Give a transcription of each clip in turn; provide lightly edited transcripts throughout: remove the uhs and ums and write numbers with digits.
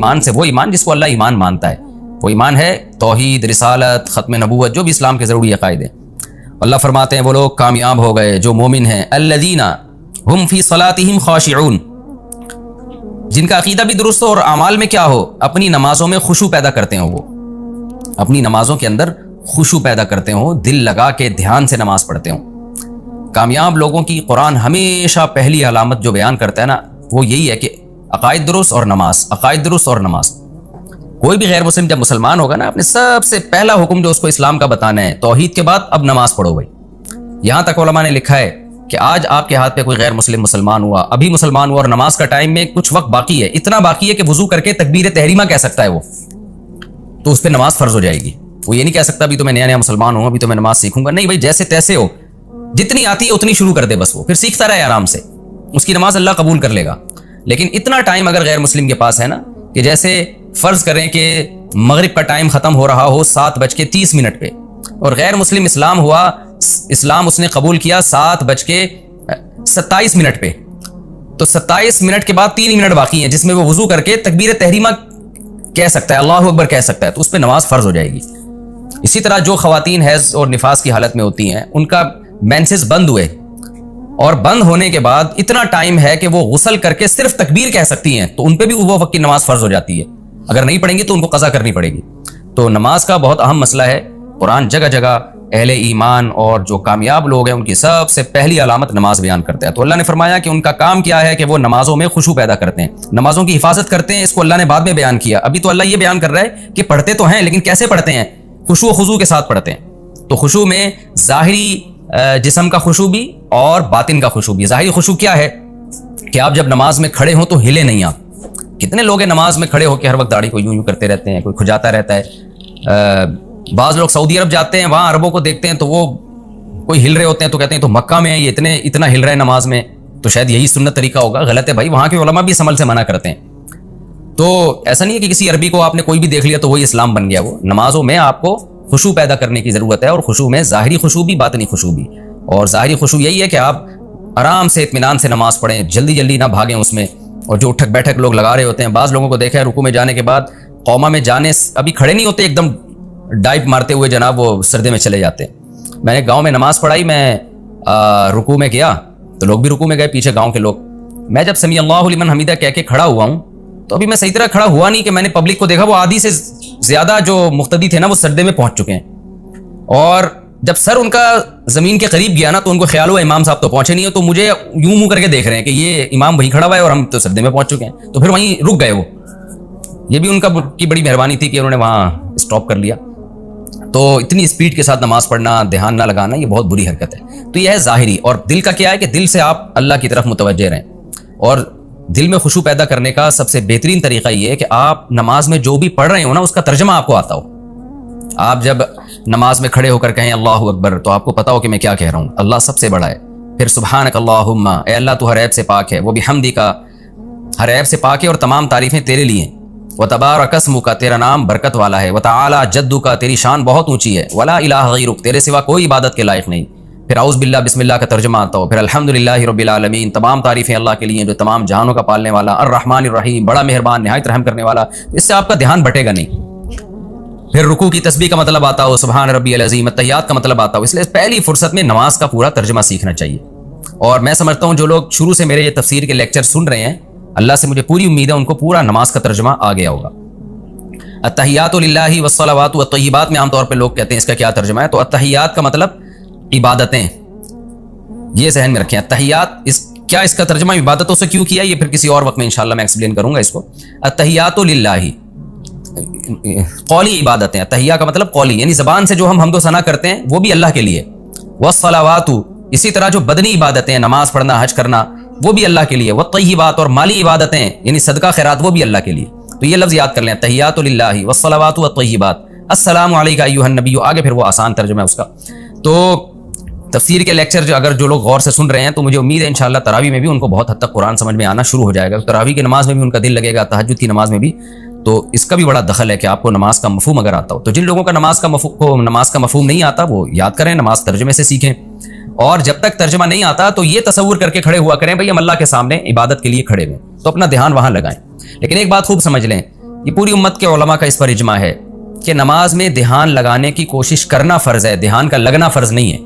ایمان سے وہ ایمان جس کو اللہ ایمان مانتا ہے. وہ ایمان ہے توحید، رسالت، ختم نبوت، جو بھی اسلام کے ضروری عقائد ہیں. اللہ فرماتے ہیں وہ لوگ کامیاب ہو گئے جو مومن ہیں، الذین ہم فی صلاتہم خاشعون، جن کا عقیدہ بھی درست ہو اور اعمال میں کیا ہو، اپنی نمازوں میں خشوع پیدا کرتے ہوں. وہ اپنی نمازوں کے اندر خشوع پیدا کرتے ہوں، دل لگا کے دھیان سے نماز پڑھتے ہوں. کامیاب لوگوں کی قرآن ہمیشہ پہلی علامت جو بیان کرتا ہے نا وہ یہی ہے کہ عقائد درست اور نماز، عقائد درست اور نماز. کوئی بھی غیر مسلم جب مسلمان ہوگا نا، اپنے سب سے پہلا حکم جو اس کو اسلام کا بتانا ہے توحید کے بعد اب نماز پڑھو بھائی. یہاں تک علماء نے لکھا ہے کہ آج آپ کے ہاتھ پہ کوئی غیر مسلم مسلمان ہوا، ابھی مسلمان ہوا اور نماز کا ٹائم میں کچھ وقت باقی ہے، اتنا باقی ہے کہ وضو کر کے تکبیر تحریمہ کہہ سکتا ہے وہ، تو اس پہ نماز فرض ہو جائے گی. وہ یہ نہیں کہہ سکتا ابھی تو میں نیا مسلمان ہوں، ابھی تو میں نماز سیکھوں گا. نہیں بھائی، جیسے تیسے ہو، جتنی آتی ہے اتنی شروع کر دے بس، وہ پھر سیکھتا رہے آرام سے، اس کی نماز اللہ قبول کر لے گا. لیکن اتنا ٹائم اگر غیر مسلم کے پاس ہے نا کہ جیسے فرض کریں کہ مغرب کا ٹائم ختم ہو رہا ہو 7:30 پہ، اور غیر مسلم اسلام ہوا، اسلام اس نے قبول کیا 7:27 پہ، تو 27 منٹ کے بعد 3 منٹ باقی ہیں جس میں وہ وضو کر کے تکبیر تحریمہ کہہ سکتا ہے، اللہ اکبر کہہ سکتا ہے، تو اس پہ نماز فرض ہو جائے گی. اسی طرح جو خواتین حیض اور نفاس کی حالت میں ہوتی ہیں، ان کا مینسز بند ہوئے اور بند ہونے کے بعد اتنا ٹائم ہے کہ وہ غسل کر کے صرف تکبیر کہہ سکتی ہیں، تو ان پہ بھی وہ وقت کی نماز فرض ہو جاتی ہے. اگر نہیں پڑھیں گی تو ان کو قضا کرنی پڑے گی. تو نماز کا بہت اہم مسئلہ ہے. قرآن جگہ جگہ اہل ایمان اور جو کامیاب لوگ ہیں ان کی سب سے پہلی علامت نماز بیان کرتا ہے. تو اللہ نے فرمایا کہ ان کا کام کیا ہے کہ وہ نمازوں میں خشوع پیدا کرتے ہیں، نمازوں کی حفاظت کرتے ہیں. اس کو اللہ نے بعد میں بیان کیا. ابھی تو اللہ یہ بیان کر رہا ہے کہ پڑھتے تو ہیں لیکن کیسے پڑھتے ہیں، خشوع و خضوع کے ساتھ پڑھتے ہیں. تو خشوع میں ظاہری جسم کا خشوع بھی اور باطن کا خشوع بھی. ظاہری خشوع کیا ہے کہ آپ جب نماز میں کھڑے ہوں تو ہلے نہیں. آپ کتنے لوگ ہیں نماز میں کھڑے ہو کے ہر وقت داڑھی کو یوں یوں کرتے رہتے ہیں، کوئی کھجاتا رہتا ہے. بعض لوگ سعودی عرب جاتے ہیں، وہاں عربوں کو دیکھتے ہیں تو وہ کوئی ہل رہے ہوتے ہیں تو کہتے ہیں تو مکہ میں یہ اتنا ہل رہے ہیں نماز میں، تو شاید یہی سنت طریقہ ہوگا. غلط ہے بھائی، وہاں کے علماء بھی اس عمل سے منع کرتے ہیں. تو ایسا نہیں ہے کہ کسی عربی کو آپ نے کوئی بھی دیکھ لیا تو وہی اسلام بن گیا. وہ نمازوں میں آپ کو خشوع پیدا کرنے کی ضرورت ہے، اور خشوع میں ظاہری خشوع بھی باطنی خشوع بھی. اور ظاہری خشوع یہی ہے کہ آپ آرام سے اطمینان سے نماز پڑھیں، جلدی جلدی نہ بھاگیں اس میں. اور جو اٹھک بیٹھک لوگ لگا رہے ہوتے ہیں، بعض لوگوں کو دیکھا ہے رکوع میں جانے کے بعد قوما میں جانے ابھی کھڑے نہیں ہوتے، ایک دم ڈائپ مارتے ہوئے جناب وہ سردے میں چلے جاتے ہیں. میں نے گاؤں میں نماز پڑھائی، میں رکوع میں گیا تو لوگ بھی رکوع میں گئے، پیچھے گاؤں کے لوگ. میں جب سمیع اللہ لمن حمیدہ کہہ کے کھڑا ہوا ہوں تو ابھی میں صحیح طرح کھڑا ہوا نہیں کہ میں نے پبلک کو دیکھا وہ آدھی سے زیادہ جو مقتدی تھے نا وہ سردے میں پہنچ چکے ہیں. اور جب سر ان کا زمین کے قریب گیا نا تو ان کو خیال ہوا امام صاحب تو پہنچے نہیں ہو، تو مجھے یوں منہ کر کے دیکھ رہے ہیں کہ یہ امام وہیں کھڑا ہوا ہے اور ہم تو سردے میں پہنچ چکے ہیں. تو پھر وہیں رک گئے. وہ یہ بھی ان کی بڑی مہربانی تھی کہ انہوں نے وہاں اسٹاپ کر لیا. تو اتنی اسپیڈ کے ساتھ نماز پڑھنا، دھیان نہ لگانا، یہ بہت بری حرکت ہے. تو یہ ہے ظاہری. اور دل کا کیا ہے کہ دل سے آپ اللہ کی طرف متوجہ رہیں. اور دل میں خشوع پیدا کرنے کا سب سے بہترین طریقہ یہ ہے کہ آپ نماز میں جو بھی پڑھ رہے ہو نا اس کا ترجمہ آپ کو آتا ہو. آپ جب نماز میں کھڑے ہو کر کہیں اللہ اکبر تو آپ کو پتا ہو کہ میں کیا کہہ رہا ہوں، اللہ سب سے بڑا ہے. پھر سبحانک اللہم، اے اللہ تو ہر عیب سے پاک ہے، وہ بحمدک، ہر عیب سے پاک ہے اور تمام تعریفیں تیرے لیے. وتبارک اسمک، تیرا نام برکت والا ہے. وتعالی جدک، تیری شان بہت اونچی ہے. ولا الہ غیرک، تیرے سوا کوئی عبادت کے لائق نہیں. پھر اعوذ باللہ، بسم اللہ کا ترجمہ آتا ہو. پھر الحمدللہ رب العالمین، تمام تعریفیں اللہ کے لیے جو تمام جہانوں کا پالنے والا. الرحمن الرحیم، بڑا مہربان نہایت رحم کرنے والا. اس سے آپ کا دھیان بٹے گا نہیں. پھر رکوع کی تسبیح کا مطلب آتا ہو، سبحان ربی العظیم. التحیات کا مطلب آتا ہو. اس لیے پہلی فرصت میں نماز کا پورا ترجمہ سیکھنا چاہیے. اور میں سمجھتا ہوں جو لوگ شروع سے میرے یہ تفسیر کے لیکچر سن رہے ہیں، اللہ سے مجھے پوری امید ہے ان کو پورا نماز کا ترجمہ آ گیا ہوگا. التحیات للہ والصلوات والطیبات میں عام طور پہ لوگ کہتے ہیں اس کا کیا ترجمہ ہے. تو التحیات کا مطلب عبادتیں، یہ ذہن میں رکھیں. التحیات کیا اس کا ترجمہ عبادتوں سے کیوں کیا، یہ پھر کسی اور وقت میں انشاءاللہ میں ایکسپلین کروں گا اس کو. التحیات للہ، قولی عبادتیں. التحیہ کا مطلب قولی، یعنی زبان سے جو ہم حمد و ثنا کرتے ہیں وہ بھی اللہ کے لیے. والصلوات، اسی طرح جو بدنی عبادتیں، نماز پڑھنا، حج کرنا، وہ بھی اللہ کے لیے. والطیبات، اور مالی عبادتیں یعنی صدقہ خیرات، وہ بھی اللہ کے لیے. تو یہ لفظ یاد کر لیں، التحیات للہ والصلوات والطیبات. السلام علیک ایھا النبی، آگے پھر وہ آسان ترجمہ ہے اس کا. تو تفسیر کے لیکچر جو لوگ غور سے سن رہے ہیں تو مجھے امید ہے انشاءاللہ تراویح میں بھی ان کو بہت حد تک قرآن سمجھ میں آنا شروع ہو جائے گا. تراویح کی نماز میں بھی ان کا دل لگے گا، تہجد کی نماز میں بھی. تو اس کا بھی بڑا دخل ہے کہ آپ کو نماز کا مفہوم اگر آتا ہو. تو جن لوگوں کا نماز کا مفہوم نہیں آتا وہ یاد کریں، نماز ترجمے سے سیکھیں. اور جب تک ترجمہ نہیں آتا تو یہ تصور کر کے کھڑے ہوا کریں بھئی ہم اللہ کے سامنے عبادت کے لیے کھڑے ہوئے، تو اپنا دھیان وہاں لگائیں. لیکن ایک بات خوب سمجھ لیں یہ پوری امت کے علماء کا اس پر اجماع ہے کہ نماز میں دھیان لگانے کی کوشش کرنا فرض ہے، دھیان کا لگنا فرض نہیں ہے۔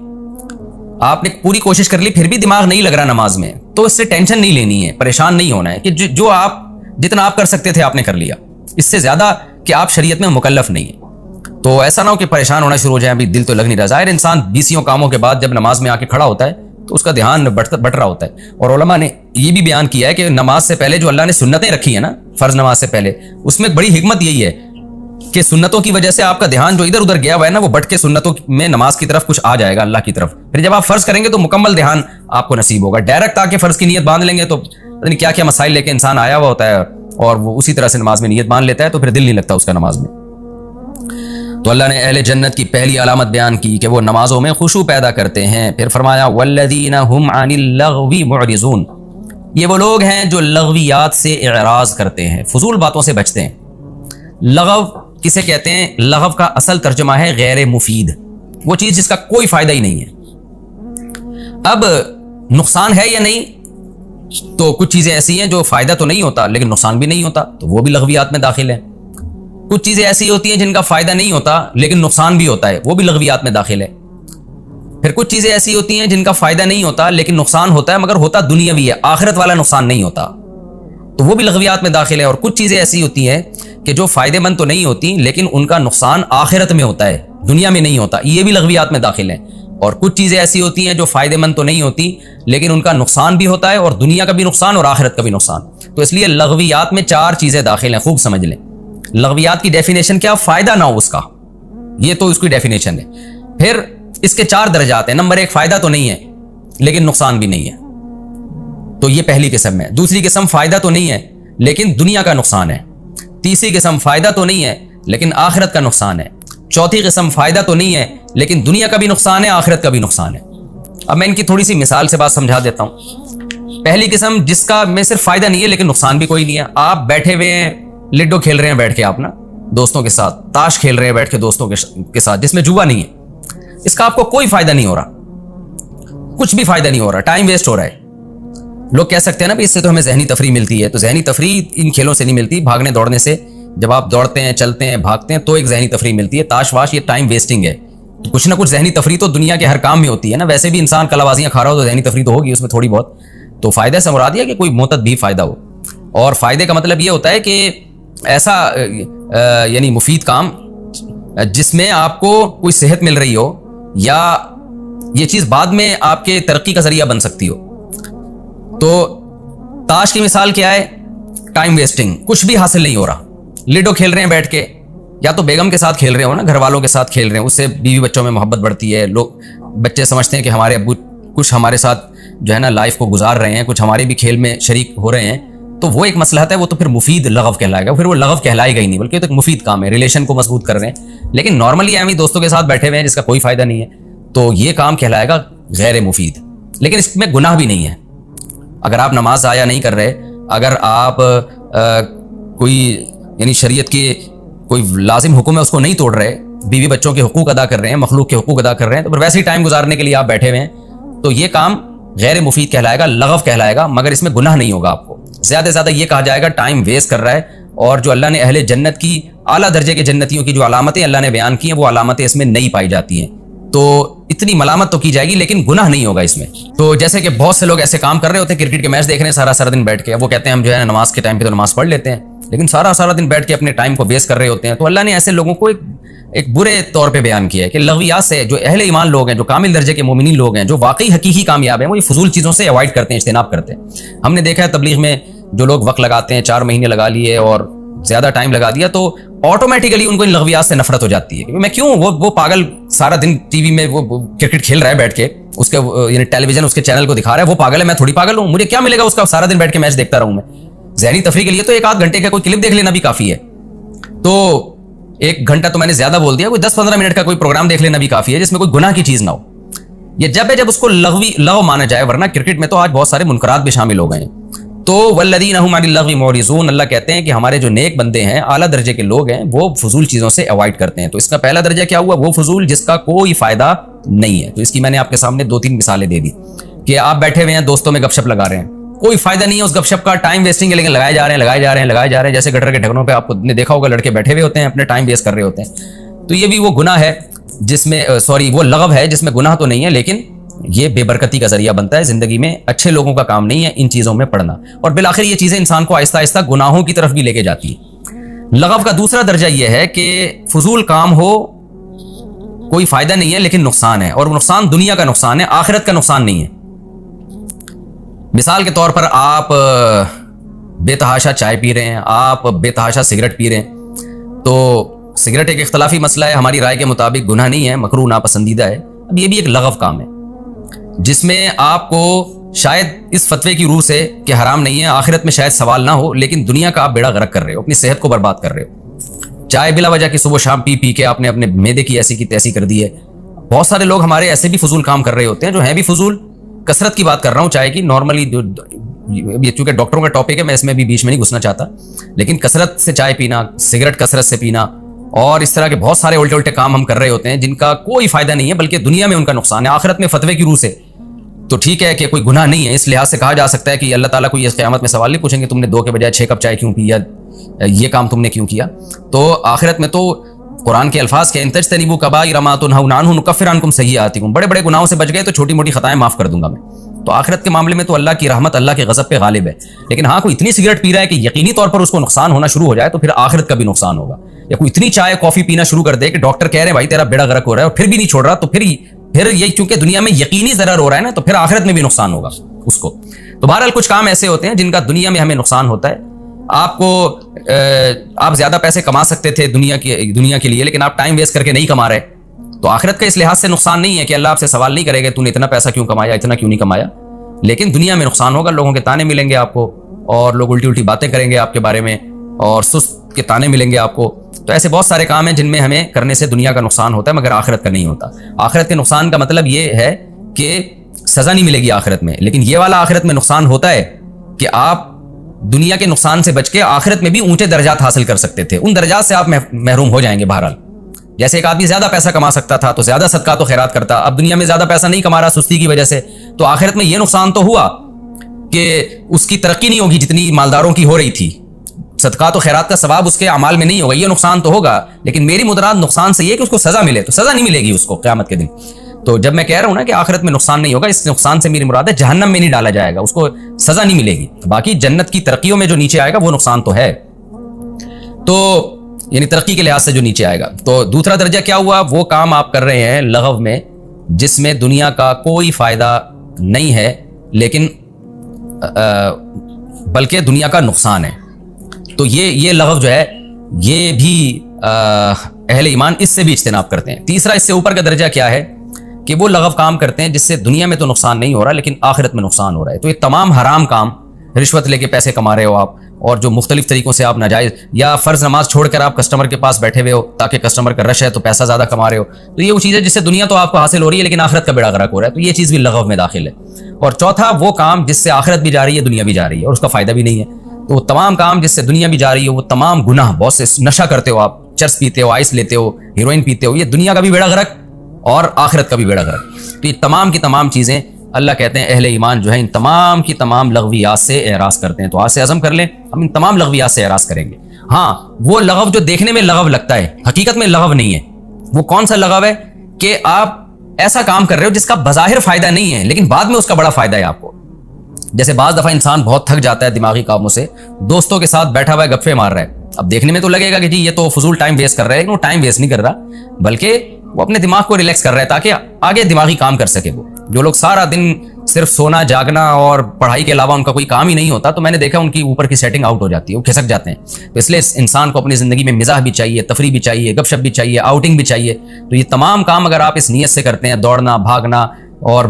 آپ نے پوری کوشش کر لی پھر بھی دماغ نہیں لگ رہا نماز میں، تو اس سے ٹینشن نہیں لینی ہے، پریشان نہیں ہونا ہے کہ جو آپ جتنا آپ کر سکتے تھے آپ نے کر لیا، اس سے زیادہ کہ آپ شریعت میں مکلف نہیں ہیں۔ تو ایسا نہ ہو کہ پریشان ہونا شروع ہو جائے، ابھی دل تو لگ نہیں رہا۔ ظاہر انسان 20 کاموں کے بعد جب نماز میں آ کے کھڑا ہوتا ہے تو اس کا دھیان بٹ رہا ہوتا ہے، اور علماء نے یہ بھی بیان کیا ہے کہ نماز سے پہلے جو اللہ نے سنتیں رکھی ہیں نا، فرض نماز سے پہلے، اس میں بڑی حکمت یہی ہے کہ سنتوں کی وجہ سے آپ کا دھیان جو ادھر ادھر گیا ہوا ہے نا، وہ بٹ کے سنتوں میں نماز کی طرف کچھ آ جائے گا، اللہ کی طرف۔ پھر جب آپ فرض کریں گے تو مکمل دھیان آپ کو نصیب ہوگا۔ ڈائریکٹ آ کے فرض کی نیت باندھ لیں گے تو پتہ نہیں کیا کیا مسائل لے کے انسان آیا ہوا ہوتا ہے، اور وہ اسی طرح سے نماز میں نیت باندھ لیتا ہے، تو پھر دل نہیں لگتا اس کا نماز میں۔ تو اللہ نے اہل جنت کی پہلی علامت بیان کی کہ وہ نمازوں میں خشوع پیدا کرتے ہیں۔ پھر فرمایا والذین هم عن اللغو معرضون، یہ وہ لوگ ہیں جو لغویات سے اعراض کرتے ہیں، فضول باتوں سے بچتے ہیں۔ لغو کسے کہتے ہیں؟ لغو کا اصل ترجمہ ہے غیر مفید، وہ چیز جس کا کوئی فائدہ ہی نہیں ہے۔ اب نقصان ہے یا نہیں؟ تو کچھ چیزیں ایسی ہیں جو فائدہ تو نہیں ہوتا لیکن نقصان بھی نہیں ہوتا، تو وہ بھی لغویات میں داخل ہیں۔ کچھ چیزیں ایسی ہوتی ہیں جن کا فائدہ نہیں ہوتا لیکن نقصان بھی ہوتا ہے، وہ بھی لغویات میں داخل ہے۔ پھر کچھ چیزیں ایسی ہوتی ہیں جن کا فائدہ نہیں ہوتا لیکن نقصان ہوتا ہے، مگر ہوتا دنیاوی ہے، آخرت والا نقصان نہیں ہوتا، تو وہ بھی لغویات میں داخل ہے۔ اور کچھ چیزیں ایسی ہوتی ہیں کہ جو فائدے مند تو نہیں ہوتی لیکن ان کا نقصان آخرت میں ہوتا ہے، دنیا میں نہیں ہوتا، یہ بھی لغویات میں داخل ہیں۔ اور کچھ چیزیں ایسی ہوتی ہیں جو فائدے مند تو نہیں ہوتی لیکن ان کا نقصان بھی ہوتا ہے، اور دنیا کا بھی نقصان اور آخرت کا بھی نقصان۔ تو اس لیے لغویات میں 4 چیزیں داخل ہیں، خوب سمجھ لیں۔ لغویات کی ڈیفینیشن کیا؟ فائدہ نہ ہو اس کا، یہ تو اس کی ڈیفینیشن ہے۔ پھر اس کے 4 درجات ہیں۔ نمبر 1 فائدہ تو نہیں ہے لیکن نقصان بھی نہیں ہے، تو یہ پہلی قسم ہے۔ دوسری قسم فائدہ تو نہیں ہے لیکن دنیا کا نقصان ہے۔ تیسری قسم فائدہ تو نہیں ہے لیکن آخرت کا نقصان ہے۔ چوتھی قسم فائدہ تو نہیں ہے لیکن دنیا کا بھی نقصان ہے، آخرت کا بھی نقصان ہے۔ اب میں ان کی تھوڑی سی مثال سے بات سمجھا دیتا ہوں۔ پہلی قسم جس کا میں صرف فائدہ نہیں ہے لیکن نقصان بھی کوئی نہیں ہے، آپ بیٹھے ہوئے ہیں، لڈو کھیل رہے ہیں بیٹھ کے آپ نا دوستوں کے ساتھ، تاش کھیل رہے ہیں بیٹھ کے دوستوں کے ساتھ، جس میں جوا نہیں ہے، اس کا آپ کو کوئی فائدہ نہیں ہو رہا، کچھ بھی فائدہ نہیں ہو رہا، ٹائم ویسٹ ہو رہا ہے۔ لوگ کہہ سکتے ہیں نا بھی اس سے تو ہمیں ذہنی تفریح ملتی ہے، تو ذہنی تفریح ان کھیلوں سے نہیں ملتی، بھاگنے دوڑنے سے۔ جب آپ دوڑتے ہیں، چلتے ہیں، بھاگتے ہیں تو ایک ذہنی تفریح ملتی ہے۔ تاش واش یہ ٹائم ویسٹنگ ہے، تو کچھ نہ کچھ ذہنی تفریح تو دنیا کے ہر کام میں ہوتی ہے نا۔ ویسے بھی انسان کلابازیاں کھا رہا ہو تو ذہنی تفریح تو ہوگی اس میں تھوڑی بہت۔ تو فائدہ سے مراد یہ کہ کوئی معتد بھی فائدہ ہو، اور فائدے کا مطلب یہ ہوتا ہے کہ ایسا یعنی مفید کام جس میں آپ کو کوئی صحت مل رہی ہو، یا یہ چیز بعد میں آپ کے ترقی کا ذریعہ بن سکتی ہو۔ تو تاش کی مثال کیا ہے؟ ٹائم ویسٹنگ، کچھ بھی حاصل نہیں ہو رہا۔ لڈو کھیل رہے ہیں بیٹھ کے، یا تو بیگم کے ساتھ کھیل رہے ہو نا، گھر والوں کے ساتھ کھیل رہے ہیں، اس سے بیوی بچوں میں محبت بڑھتی ہے، لوگ بچے سمجھتے ہیں کہ ہمارے ابو کچھ ہمارے ساتھ جو ہے نا لائف کو گزار رہے ہیں، کچھ ہمارے بھی کھیل میں شریک ہو رہے ہیں، تو وہ ایک مصلحت ہے، وہ تو پھر مفید لغو کہلائے گا، پھر وہ لغو کہلائے گا ہی نہیں، بلکہ تو ایک مفید کام ہے، ریلیشن کو مضبوط کر رہے ہیں۔ لیکن نارملی ہم دوستوں کے ساتھ بیٹھے ہوئے ہیں جس کا کوئی فائدہ نہیں ہے، تو یہ کام کہلائے گا غیر مفید، لیکن اس میں گناہ بھی نہیں ہے۔ اگر آپ نماز ضائع نہیں کر رہے، اگر آپ کوئی یعنی شریعت کے کوئی لازم حکم ہے اس کو نہیں توڑ رہے، بیوی بچوں کے حقوق ادا کر رہے ہیں، مخلوق کے حقوق ادا کر رہے ہیں، تو پھر ویسے ہی ٹائم گزارنے کے لیے آپ بیٹھے ہوئے ہیں، تو یہ کام غیر مفید کہلائے گا، لغو کہلائے گا، مگر اس میں گناہ نہیں ہوگا آپ کو۔ زیادہ سے زیادہ یہ کہا جائے گا ٹائم ویسٹ کر رہا ہے، اور جو اللہ نے اہل جنت کی اعلیٰ درجے کے جنتیوں کی جو علامتیں اللہ نے بیان کی ہیں، وہ علامتیں اس میں نہیں پائی جاتی ہیں، تو اتنی ملامت تو کی جائے گی لیکن گناہ نہیں ہوگا اس میں۔ تو جیسے کہ بہت سے لوگ ایسے کام کر رہے ہوتے ہیں، کرکٹ کے میچ دیکھ رہے ہیں سارا دن بیٹھ کے، وہ کہتے ہیں ہم جو ہے نماز کے ٹائم پہ تو نماز پڑھ لیتے ہیں، لیکن سارا دن بیٹھ کے اپنے ٹائم کو ویسٹ کر رہے ہوتے ہیں۔ تو اللہ نے ایسے لوگوں کو ایک برے طور پہ بیان کیا ہے کہ لغویات سے جو اہل ایمان لوگ ہیں، جو کامل درجے کے مومنین لوگ ہیں، جو واقعی حقیقی کامیاب ہیں، وہ یہ فضول چیزوں سے اوائڈ کرتے ہیں، اجتناب کرتے ہیں۔ ہم نے دیکھا ہے تبلیغ میں جو لوگ وقت لگاتے ہیں، 4 مہینے لگا لیے اور زیادہ ٹائم لگا دیا، تو آٹومیٹیکلی ان کو ان لغویات سے نفرت ہو جاتی ہے کہ میں کیوں، وہ پاگل سارا دن ٹی وی میں وہ کرکٹ کھیل رہا ہے بیٹھ کے، اس کے یعنی ٹیلی ویژن اس کے چینل کو دکھا رہا ہے، وہ پاگل ہے، میں تھوڑی پاگل ہوں، مجھے کیا ملے گا اس کا سارا دن بیٹھ کے میچ دیکھتا رہوں میں۔ ذہنی تفریح کے لیے تو 1 آدھ گھنٹے کا کوئی کلپ دیکھ لینا بھی کافی ہے، تو 1 گھنٹہ تو میں نے زیادہ بول دیا، کوئی 10-15 منٹ کا کوئی پروگرام دیکھ لینا بھی کافی ہے جس میں کوئی گناہ کی چیز نہ ہو۔ یہ جب اس کو لغو مانا جائے، ورنہ کرکٹ میں تو آج بہت سارے منکرات بھی شامل ہو گئے ہیں۔ تو والذین هم عن اللغو معرضون، اللہ کہتے ہیں کہ ہمارے جو نیک بندے ہیں، اعلیٰ درجے کے لوگ ہیں، وہ فضول چیزوں سے اوائڈ کرتے ہیں۔ تو اس کا پہلا درجہ کیا ہوا؟ وہ فضول جس کا کوئی فائدہ نہیں ہے۔ تو اس کی میں نے آپ کے سامنے 2-3 مثالیں دے دی کہ آپ بیٹھے ہوئے ہیں، دوستوں میں گپ شپ لگا رہے ہیں، کوئی فائدہ نہیں ہے اس گپ شپ کا, ٹائم ویسٹنگ ہے, لیکن لگائے جا رہے ہیں. جیسے گٹر کے ڈھکنوں پہ آپ نے دیکھا ہوگا لڑکے بیٹھے ہوئے ہوتے ہیں, اپنے ٹائم ویسٹ کر رہے ہوتے ہیں. تو یہ بھی وہ گناہ ہے جس میں وہ لغو ہے جس میں گناہ تو نہیں ہے, لیکن یہ بے برکتی کا ذریعہ بنتا ہے. زندگی میں اچھے لوگوں کا کام نہیں ہے ان چیزوں میں پڑنا, اور بالآخر یہ چیزیں انسان کو آہستہ آہستہ گناہوں کی طرف بھی لے کے جاتی ہے. لغو کا دوسرا درجہ یہ ہے کہ فضول کام ہو, کوئی فائدہ نہیں ہے لیکن نقصان ہے, اور وہ نقصان دنیا کا نقصان ہے, آخرت کا نقصان نہیں ہے. مثال کے طور پر آپ بے تحاشا چائے پی رہے ہیں, آپ بے تحاشا سگریٹ پی رہے ہیں. تو سگریٹ ایک اختلافی مسئلہ ہے, ہماری رائے کے مطابق گناہ نہیں ہے, مکروہ ناپسندیدہ ہے. اب یہ بھی ایک لغو کام ہے جس میں آپ کو شاید اس فتوے کی روح سے کہ حرام نہیں ہے, آخرت میں شاید سوال نہ ہو, لیکن دنیا کا آپ بیڑا غرق کر رہے ہو, اپنی صحت کو برباد کر رہے ہو. چائے بلا وجہ کی صبح شام پی کے آپ نے اپنے معدے کی ایسی کی تیسی کر دی ہے. بہت سارے لوگ ہمارے ایسے بھی فضول کام کر رہے ہوتے ہیں جو ہیں بھی فضول. کثرت کی بات کر رہا ہوں چائے کی, نارملی یہ چونکہ ڈاکٹروں کا ٹاپک ہے میں اس میں بھی بیچ میں نہیں گھسنا چاہتا, لیکن کثرت سے چائے پینا, سگریٹ کثرت سے پینا, اور اس طرح کے بہت سارے الٹے کام ہم کر رہے ہوتے ہیں جن کا کوئی فائدہ نہیں ہے بلکہ دنیا میں ان کا نقصان ہے. آخرت میں فتوے کی روح سے تو ٹھیک ہے کہ کوئی گناہ نہیں ہے, اس لحاظ سے کہا جا سکتا ہے کہ اللہ تعالیٰ کو یہ قیامت میں سوال نہیں پوچھیں گے تم نے 2 کے بجائے 6 کپ چائے کیوں پی, یا یہ کام تم نے کیوں کیا. تو آخرت میں تو قرآن کے الفاظ کے ان تجتنبوا کبائر ما تنہون عنہ نکفر عنکم سیئاتکم, بڑے بڑے گناہوں سے بچ گئے تو چھوٹی موٹی خطائیں معاف کر دوں گا میں. تو آخرت کے معاملے میں تو اللہ کی رحمت اللہ کے غضب پہ غالب ہے. لیکن ہاں کوئی اتنی سگریٹ پی رہا ہے کہ یقینی طور پر اس کو نقصان ہونا شروع ہو جائے تو پھر آخرت کا بھی نقصان ہوگا. یا کوئی اتنی چائے کافی پینا شروع کر دے کہ ڈاکٹر کہہ رہے ہیں بھائی تیرا بیڑا غرق ہو رہا ہے, اور پھر بھی نہیں چھوڑ رہا, تو پھر یہ چونکہ دنیا میں یقینی ضرر ہو رہا ہے نا, تو پھر آخرت میں بھی نقصان ہوگا اس کو. تو بہرحال کچھ کام ایسے ہوتے ہیں جن کا دنیا میں ہمیں نقصان ہوتا ہے. آپ زیادہ پیسے کما سکتے تھے دنیا کے لیے, لیکن آپ ٹائم ویسٹ کر کے نہیں کما رہے, تو آخرت کا اس لحاظ سے نقصان نہیں ہے کہ اللہ آپ سے سوال نہیں کرے گا تو نے اتنا پیسہ کیوں کمایا, اتنا کیوں نہیں کمایا. لیکن دنیا میں نقصان ہوگا, لوگوں کے تانے ملیں گے آپ کو, اور لوگ الٹی باتیں کریں گے آپ کے بارے میں, اور سست کے تانے ملیں گے آپ کو. تو ایسے بہت سارے کام ہیں جن میں ہمیں کرنے سے دنیا کا نقصان ہوتا ہے مگر آخرت کا نہیں ہوتا. آخرت کے نقصان کا مطلب یہ ہے کہ سزا نہیں ملے گی آخرت میں, لیکن یہ والا آخرت میں نقصان ہوتا ہے کہ آپ دنیا کے نقصان سے بچ کے آخرت میں بھی اونچے درجات حاصل کر سکتے تھے. ان درجات سے آپ محروم ہو جائیں گے. بہرحال جیسے ایک آدمی زیادہ پیسہ کما سکتا تھا تو زیادہ صدقات و خیرات کرتا, اب دنیا میں زیادہ پیسہ نہیں کما رہا سستی کی وجہ سے, تو آخرت میں یہ نقصان تو ہوا کہ اس کی ترقی نہیں ہوگی جتنی مالداروں کی ہو رہی تھی. صدقات و خیرات کا ثواب اس کے اعمال میں نہیں ہوگا, یہ نقصان تو ہوگا, لیکن میری مراد نقصان سے یہ کہ اس کو سزا ملے, تو سزا نہیں ملے گی اس کو قیامت کے دن. تو جب میں کہہ رہا ہوں نا کہ آخرت میں نقصان نہیں ہوگا, اس نقصان سے میری مراد ہے جہنم میں نہیں ڈالا جائے گا, اس کو سزا نہیں ملے گی. باقی جنت کی ترقیوں میں جو نیچے آئے گا وہ نقصان تو ہے, تو یعنی ترقی کے لحاظ سے جو نیچے آئے گا. تو دوسرا درجہ کیا ہوا, وہ کام آپ کر رہے ہیں لغو میں جس میں دنیا کا کوئی فائدہ نہیں ہے لیکن بلکہ دنیا کا نقصان ہے. تو یہ لغو جو ہے یہ بھی اہل ایمان اس سے بھی اجتناب کرتے ہیں. تیسرا اس سے اوپر کا درجہ کیا ہے کہ وہ لغو کام کرتے ہیں جس سے دنیا میں تو نقصان نہیں ہو رہا لیکن آخرت میں نقصان ہو رہا ہے. تو یہ تمام حرام کام, رشوت لے کے پیسے کما رہے ہو آپ, اور جو مختلف طریقوں سے آپ ناجائز, یا فرض نماز چھوڑ کر آپ کسٹمر کے پاس بیٹھے ہوئے ہو تاکہ کسٹمر کا رش ہے تو پیسہ زیادہ کما رہے ہو, تو یہ وہ چیز ہے جس سے دنیا تو آپ کو حاصل ہو رہی ہے لیکن آخرت کا بیڑا غرق ہو رہا ہے. تو یہ چیز بھی لغو میں داخل ہے. اور چوتھا وہ کام جس سے آخرت بھی جا رہی ہے دنیا بھی جا رہی ہے اور اس کا فائدہ بھی نہیں ہے. تو وہ تمام کام جس سے دنیا بھی جا رہی ہے, وہ تمام گناہ, بہت سے نشہ کرتے ہو آپ, چرس پیتے ہو, آئس لیتے ہو, ہیروئن پیتے ہو, یہ دنیا کا بھی بیڑا غرق اور آخرت کا بھی بیڑا غرق. تو یہ تمام کی تمام چیزیں اللہ کہتے ہیں اہل ایمان جو ہے ان تمام کی تمام لغویات سے اعراض کرتے ہیں. تو آج سے عزم کر لیں ہم ان تمام لغویات سے اعراض کریں گے. ہاں وہ لغو جو دیکھنے میں لغو لگتا ہے حقیقت میں لغو نہیں ہے. وہ کون سا لغو ہے کہ آپ ایسا کام کر رہے ہو جس کا بظاہر فائدہ نہیں ہے لیکن بعد میں اس کا بڑا فائدہ ہے آپ کو. جیسے بعض دفعہ انسان بہت تھک جاتا ہے دماغی کاموں سے, دوستوں کے ساتھ بیٹھا ہوا ہے گپے مار رہا ہے. اب دیکھنے میں تو لگے گا کہ جی یہ تو فضول ٹائم ویسٹ کر رہا ہے, لیکن وہ ٹائم ویسٹ نہیں کر رہا بلکہ وہ اپنے دماغ کو ریلیکس کر رہا ہے تاکہ آگے دماغی کام کر سکے. وہ جو لوگ سارا دن صرف سونا جاگنا اور پڑھائی کے علاوہ ان کا کوئی کام ہی نہیں ہوتا, تو میں نے دیکھا ان کی اوپر کی سیٹنگ آؤٹ ہو جاتی ہے, وہ کھسک جاتے ہیں. تو اس لیے انسان کو اپنی زندگی میں مزاح بھی چاہیے, تفریح بھی چاہیے, گپ شپ بھی چاہیے, آؤٹنگ بھی چاہیے. تو یہ تمام کام اگر آپ اس نیت سے کرتے ہیں, دوڑنا, بھاگنا اور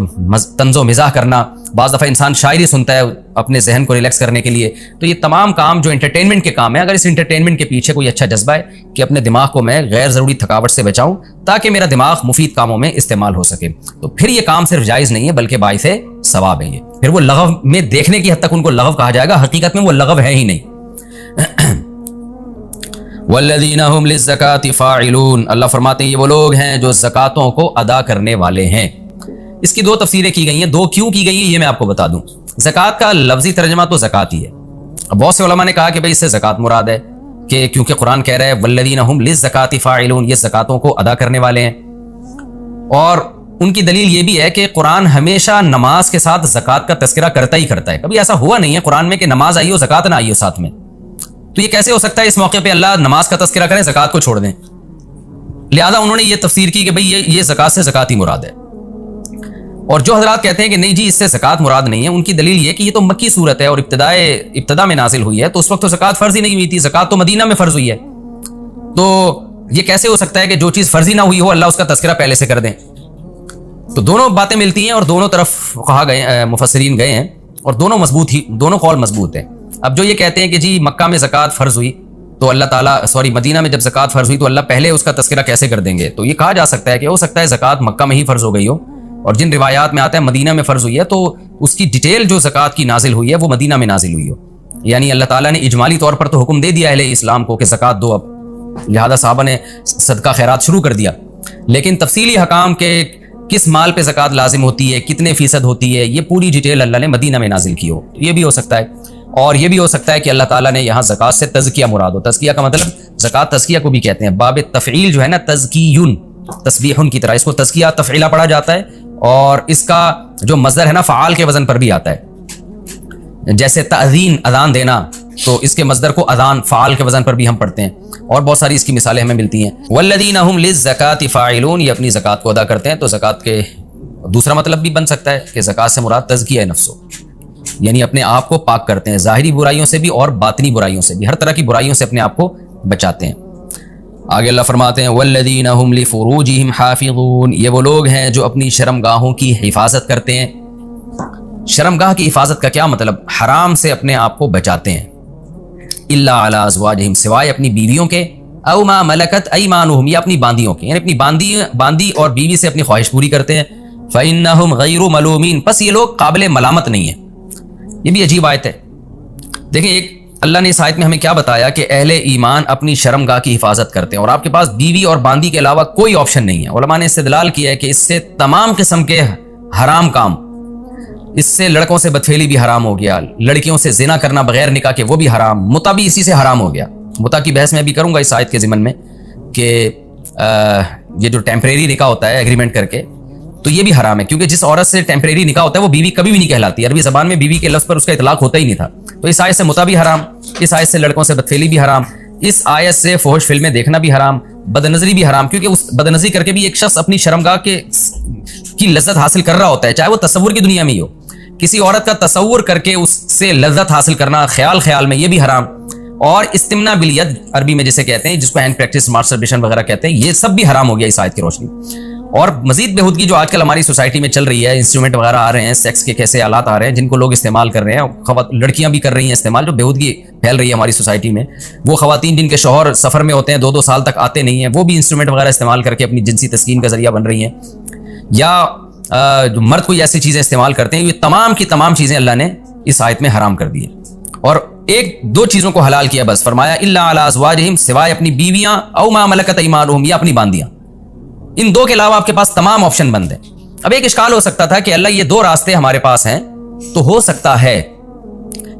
طنز و مزاح کرنا, بعض دفعہ انسان شاعری سنتا ہے اپنے ذہن کو ریلیکس کرنے کے لیے, تو یہ تمام کام جو انٹرٹینمنٹ کے کام ہیں, اگر اس انٹرٹینمنٹ کے پیچھے کوئی اچھا جذبہ ہے کہ اپنے دماغ کو میں غیر ضروری تھکاوٹ سے بچاؤں تاکہ میرا دماغ مفید کاموں میں استعمال ہو سکے, تو پھر یہ کام صرف جائز نہیں ہے بلکہ باعث ثواب ہے. یہ پھر وہ لغو میں دیکھنے کی حد تک ان کو لغو کہا جائے گا, حقیقت میں وہ لغو ہے ہی نہیں. والذین هم للزکاۃ فاعلون, اللہ فرماتے ہیں یہ وہ لوگ ہیں جو زکاتوں کو ادا کرنے والے ہیں. اس کی 2 تفسیریں کی گئی ہیں. 2 کیوں کی گئی ہیں یہ میں آپ کو بتا دوں. زکوٰۃ کا لفظی ترجمہ تو زکوٰۃ ہی ہے. اب بہت سے علماء نے کہا کہ بھئی اس سے زکوٰۃ مراد ہے کہ کیونکہ قرآن کہہ رہا ہے والذین هم للزکاۃ فاعلون، یہ زکاتوں کو ادا کرنے والے ہیں. اور ان کی دلیل یہ بھی ہے کہ قرآن ہمیشہ نماز کے ساتھ زکوٰۃ کا تذکرہ کرتا ہی کرتا ہے. کبھی ایسا ہوا نہیں ہے قرآن میں کہ نماز آئی ہو زکوٰۃ نہ آئی ہو ساتھ میں. تو یہ کیسے ہو سکتا ہے اس موقع پہ اللہ نماز کا تذکرہ کریں زکوٰۃ کو چھوڑ دیں؟ لہذا انہوں نے یہ تفسیر کی کہ بھئی یہ زکوٰۃ سے زکوٰۃ ہی مراد ہے. اور جو حضرات کہتے ہیں کہ نہیں جی اس سے زکوٰۃ مراد نہیں ہے، ان کی دلیل یہ کہ یہ تو مکی صورت ہے اور ابتدا میں نازل ہوئی ہے، تو اس وقت تو زکوٰۃ فرض ہی نہیں ہوئی تھی، زکوٰۃ تو مدینہ میں فرض ہوئی ہے. تو یہ کیسے ہو سکتا ہے کہ جو چیز فرضی نہ ہوئی ہو اللہ اس کا تذکرہ پہلے سے کر دیں؟ تو دونوں باتیں ملتی ہیں اور دونوں طرف کہا گئے مفسرین گئے ہیں اور دونوں قول مضبوط ہیں. اب جو یہ کہتے ہیں کہ جی مکہ میں زکوٰۃ فرض ہوئی تو اللہ تعالیٰ مدینہ میں جب زکوٰۃ فرض ہوئی تو اللہ پہلے اس کا تذکرہ کیسے کر دیں گے؟ تو یہ کہا جا سکتا ہے کہ ہو سکتا ہے زکوٰۃ مکہ میں ہی فرض ہو گئی ہو، اور جن روایات میں آتا ہے مدینہ میں فرض ہوئی ہے تو اس کی ڈیٹیل جو زکوٰۃ کی نازل ہوئی ہے وہ مدینہ میں نازل ہوئی ہو. یعنی اللہ تعالیٰ نے اجمالی طور پر تو حکم دے دیا اہل اسلام کو کہ زکوٰۃ دو، اب لہذا صحابہ نے صدقہ خیرات شروع کر دیا. لیکن تفصیلی حکام کے کس مال پہ زکوٰۃ لازم ہوتی ہے، کتنے فیصد ہوتی ہے، یہ پوری ڈیٹیل اللہ نے مدینہ میں نازل کی ہو، یہ بھی ہو سکتا ہے. اور یہ بھی ہو سکتا ہے کہ اللہ تعالیٰ نے یہاں زکوٰۃ سے تزکیہ مراد ہو. تزکیہ کا مطلب زکوٰۃ تزکیہ کو بھی کہتے ہیں، باب تفعیل جو ہے نا تزکیون تسبیحن کی طرح اس کو تزکیہ تفعیلہ پڑھا جاتا ہے. اور اس کا جو مصدر ہے نا فعال کے وزن پر بھی آتا ہے، جیسے تأذین اذان دینا تو اس کے مصدر کو اذان فعال کے وزن پر بھی ہم پڑھتے ہیں. اور بہت ساری اس کی مثالیں ہمیں ملتی ہیں. والذین هم للزکاۃ فاعلون، یہ اپنی زکوٰۃ کو ادا کرتے ہیں. تو زکوٰۃ کے دوسرا مطلب بھی بن سکتا ہے کہ زکوٰۃ سے مراد تزکیہ نفس ہو، یعنی اپنے آپ کو پاک کرتے ہیں ظاہری برائیوں سے بھی اور باطنی برائیوں سے بھی، ہر طرح کی برائیوں سے اپنے آپ کو بچاتے ہیں. آگے اللہ فرماتے ہیں والذین هم لفروجہم حافظون، یہ وہ لوگ ہیں جو اپنی شرمگاہوں کی حفاظت کرتے ہیں. شرمگاہ کی حفاظت کا کیا مطلب؟ حرام سے اپنے آپ کو بچاتے ہیں. الا علی ازواجہم، سوائے اپنی بیویوں کے، او ما ملکت ایمانہم، یا اپنی باندیوں کے، یعنی اپنی باندی اور بیوی سے اپنی خواہش پوری کرتے ہیں. فإنہم غیر ملومین، پس یہ لوگ قابل ملامت نہیں ہیں. یہ بھی عجیب آیت ہے. دیکھیں ایک اللہ نے اس آیت میں ہمیں کیا بتایا کہ اہل ایمان اپنی شرمگاہ کی حفاظت کرتے ہیں اور آپ کے پاس بیوی اور باندی کے علاوہ کوئی آپشن نہیں ہے. علماء نے استدلال کیا ہے کہ اس سے تمام قسم کے حرام کام، اس سے لڑکوں سے بدفعلی بھی حرام ہو گیا، لڑکیوں سے زنا کرنا بغیر نکاح کے وہ بھی حرام، متع بھی اسی سے حرام ہو گیا. متع کی بحث میں بھی کروں گا اس آیت کے ضمن میں کہ یہ جو ٹیمپریری نکاح ہوتا ہے ایگریمنٹ کر کے تو یہ بھی حرام ہے، کیونکہ جس عورت سے ٹیمپریری نکاح ہوتا ہے وہ بیوی کبھی بھی نہیں کہلاتی. عربی زبان میں بیوی کے لفظ پر اس کا اطلاق ہوتا ہی نہیں تھا. تو اس آیت سے متع بھی حرام، اس آیت سے لڑکوں سے بدفعلی بھی حرام، اس آیت سے فحش فلمیں دیکھنا بھی حرام، بدنظری بھی حرام، کیونکہ اس بدنظری کر کے بھی ایک شخص اپنی شرمگاہ کی لذت حاصل کر رہا ہوتا ہے، چاہے وہ تصور کی دنیا میں ہی ہو. کسی عورت کا تصور کر کے اس سے لذت حاصل کرنا خیال میں، یہ بھی حرام. اور استمنا بالید عربی میں جسے کہتے ہیں، جس کو ہینڈ پریکٹس ماسٹربیشن وغیرہ کہتے ہیں، یہ سب بھی حرام ہو گیا اس آیت کی روشنی. اور مزید بےہودگی جو آج کل ہماری سوسائٹی میں چل رہی ہے، انسٹرومنٹ وغیرہ آ رہے ہیں، سیکس کے کیسے آلات آ رہے ہیں جن کو لوگ استعمال کر رہے ہیں، لڑکیاں بھی کر رہی ہیں استعمال، جو بےہودگی پھیل رہی ہے ہماری سوسائٹی میں. وہ خواتین جن کے شوہر سفر میں ہوتے ہیں 2-2 سال تک آتے نہیں ہیں، وہ بھی انسٹرومنٹ وغیرہ استعمال کر کے اپنی جنسی تسکین کا ذریعہ بن رہی ہیں. یا جو مرد کوئی ایسی چیزیں استعمال کرتے ہیں، یہ تمام کی تمام چیزیں اللہ نے اس آیت میں حرام کر دی ہیں. اور 1-2 چیزوں کو حلال کیا بس، فرمایا الا علی ازواجہم، سوائے اپنی بیویاں، او ما ملکت ایمانہم، یا اپنی باندیاں. ان 2 کے علاوہ آپ کے پاس تمام آپشن بند ہیں. اب ایک اشکال ہو سکتا تھا کہ اللہ یہ 2 راستے ہمارے پاس ہیں، تو ہو سکتا ہے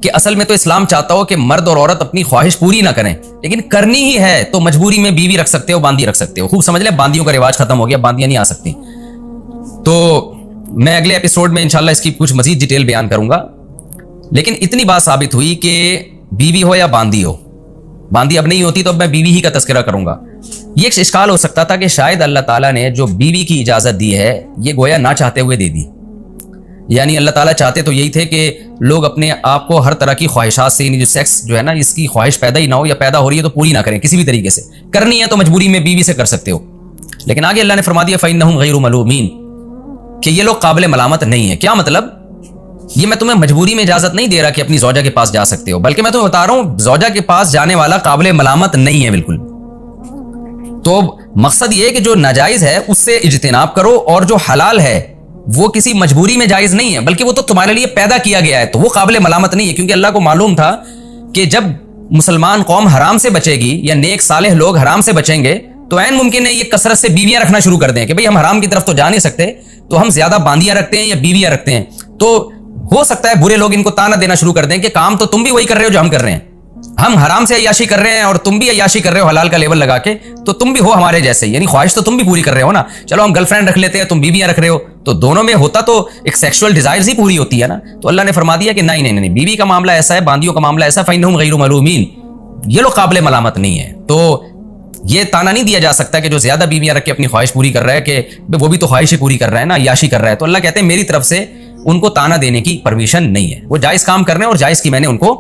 کہ اصل میں تو اسلام چاہتا ہو کہ مرد اور عورت اپنی خواہش پوری نہ کریں، لیکن کرنی ہی ہے تو مجبوری میں بیوی رکھ سکتے ہو، باندی رکھ سکتے ہو. خوب سمجھ لیں باندیوں کا رواج ختم ہو گیا، باندیاں نہیں آ سکتی. تو میں اگلے ایپیسوڈ میں انشاءاللہ اس کی کچھ مزید ڈیٹیل بیان کروں گا. لیکن اتنی بات ثابت ہوئی کہ بیوی ہو یا باندی ہو، باندی اب نہیں ہوتی تو اب میں بیوی ہی کا تذکرہ کروں گا. یہ ایک اشکال ہو سکتا تھا کہ شاید اللہ تعالیٰ نے جو بیوی کی اجازت دی ہے یہ گویا نہ چاہتے ہوئے دے دی. یعنی اللہ تعالیٰ چاہتے تو یہی تھے کہ لوگ اپنے آپ کو ہر طرح کی خواہشات سے، یعنی جو سیکس جو ہے نا اس کی خواہش پیدا ہی نہ ہو، یا پیدا ہو رہی ہے تو پوری نہ کریں کسی بھی طریقے سے. کرنی ہے تو مجبوری میں بیوی سے کر سکتے ہو. لیکن آگے اللہ نے فرما دیا فإنہم غیر ملومین، کہ یہ لوگ قابل ملامت نہیں ہیں. کیا مطلب؟ یہ میں تمہیں مجبوری میں اجازت نہیں دے رہا کہ اپنی زوجہ کے پاس جا سکتے ہو، بلکہ میں تمہیں بتا رہا ہوں زوجہ کے پاس جانے والا قابل ملامت نہیں ہے بالکل. تو مقصد یہ ہے کہ جو ناجائز ہے اس سے اجتناب کرو، اور جو حلال ہے وہ کسی مجبوری میں جائز نہیں ہے، بلکہ وہ تو تمہارے لیے پیدا کیا گیا ہے، تو وہ قابل ملامت نہیں ہے. کیونکہ اللہ کو معلوم تھا کہ جب مسلمان قوم حرام سے بچے گی یا نیک صالح لوگ حرام سے بچیں گے تو عین ممکن ہے یہ کثرت سے بیویاں رکھنا شروع کر دیں کہ بھئی ہم حرام کی طرف تو جا نہیں سکتے، تو ہم زیادہ باندیاں رکھتے ہیں یا بیویاں رکھتے ہیں. تو ہو سکتا ہے برے لوگ ان کو تانا دینا شروع کر دیں کہ کام تو تم بھی وہی کر رہے ہو جو ہم کر رہے ہیں, ہم حرام سے عیاشی کر رہے ہیں اور تم بھی عیاشی کر رہے ہو حلال کا لیبل لگا کے, تو تم بھی ہو ہمارے جیسے, یعنی خواہش تو تم بھی پوری کر رہے ہو نا, چلو ہم گرل فرینڈ رکھ لیتے ہیں, تم بیویاں رکھ رہے ہو, تو دونوں میں ہوتا تو ایک سیکشول ڈیزائرز ہی پوری ہوتی ہے نا. تو اللہ نے فرما دیا کہ نہیں, بیوی کا معاملہ ایسا ہے, باندیوں کا معاملہ ایسا, فإنہم غیر ملومین, یہ لوگ قابل ملامت نہیں ہے. تو یہ تانا نہیں دیا جا سکتا کہ جو زیادہ بیویاں رکھ کے اپنی خواہش پوری کر رہا ہے کہ وہ بھی تو خواہش ہی پوری کر رہا ہے نا, عیاشی کر رہا ہے. تو اللہ کہتے ہیں میری طرف سے ان کو تانا دینے کی پرمیشن نہیں ہے, وہ جائز کام کر رہے ہیں اور جائز کی میں نے ان کو